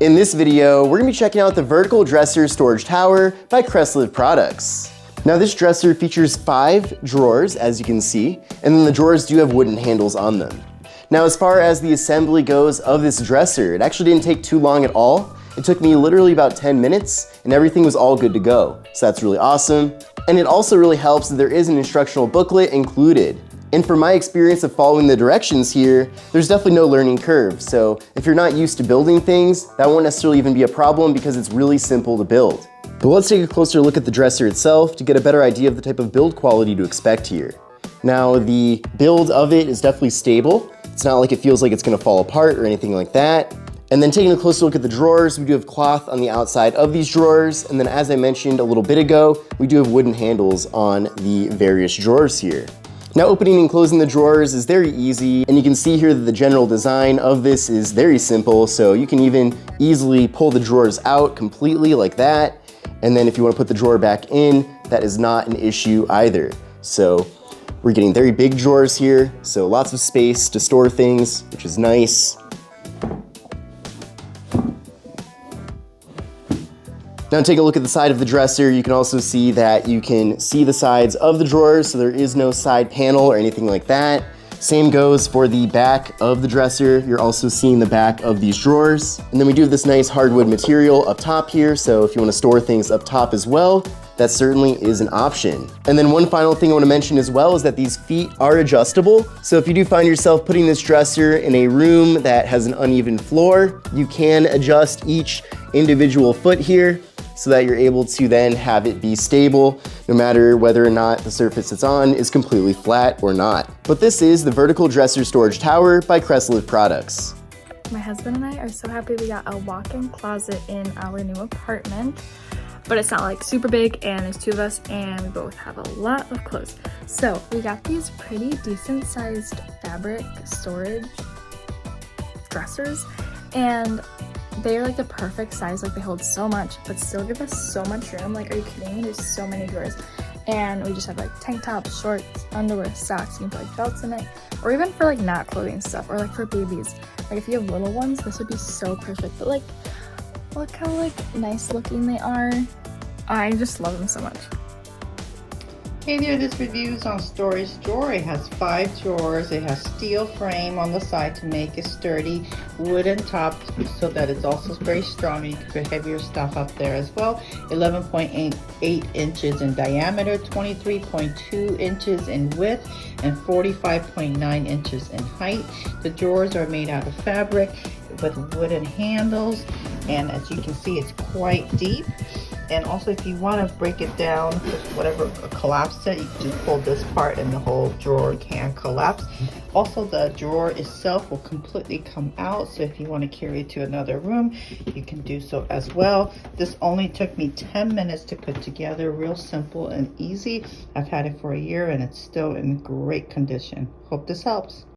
In this video, we're gonna be checking out the vertical dresser storage tower by care+protect. Now this dresser features 5 drawers, as you can see, and then the drawers do have wooden handles on them. Now as far as the assembly goes of this dresser, it actually didn't take too long at all. It took me literally about 10 minutes and everything was all good to go. So that's really awesome. And it also really helps that there is an instructional booklet included. And from my experience of following the directions here, there's definitely no learning curve. So if you're not used to building things, that won't necessarily even be a problem because it's really simple to build. But let's take a closer look at the dresser itself to get a better idea of the type of build quality to expect here. Now the build of it is definitely stable. It's not like it feels like it's gonna fall apart or anything like that. And then taking a closer look at the drawers, we do have cloth on the outside of these drawers. And then as I mentioned a little bit ago, we do have wooden handles on the various drawers here. Now opening and closing the drawers is very easy, and you can see here that the general design of this is very simple, so you can even easily pull the drawers out completely like that, and then if you want to put the drawer back in, that is not an issue either. So we're getting very big drawers here, so lots of space to store things, which is nice. Now take a look at the side of the dresser. You can also see that you can see the sides of the drawers, so there is no side panel or anything like that. Same goes for the back of the dresser. You're also seeing the back of these drawers. And then we do have this nice hardwood material up top here, so if you want to store things up top as well, that certainly is an option. And then one final thing I want to mention as well is that these feet are adjustable. So if you do find yourself putting this dresser in a room that has an uneven floor, you can adjust each individual foot here so that you're able to then have it be stable no matter whether or not the surface it's on is completely flat or not. But this is the vertical dresser storage tower by care+protect. My husband and I are so happy we got a walk-in closet in our new apartment, but it's not like super big and there's 2 of us and we both have a lot of clothes. So we got these pretty decent sized fabric storage dressers, and they're like the perfect size. Like they hold so much but still give us so much room. Like, are you kidding me? There's so many drawers, and we just have like tank tops, shorts, underwear, socks. You can put like belts in it, or even for like not clothing stuff, or like for babies. Like if you have little ones, this would be so perfect. But like, look how like nice looking they are. I just love them so much. Hey there, this review is on storage drawer. It has 5 drawers. It has steel frame on the side to make it sturdy, wooden top so that it's also very strong, and you can put heavier stuff up there as well. 11.8 inches in diameter, 23.2 inches in width, and 45.9 inches in height. The drawers are made out of fabric with wooden handles, and as you can see, it's quite deep. And also, if you want to break it down, whatever, collapse it, you can just pull this part and the whole drawer can collapse. Also, the drawer itself will completely come out, so if you want to carry it to another room, you can do so as well. This only took me 10 minutes to put together, real simple and easy. I've had it for a year and it's still in great condition. Hope this helps.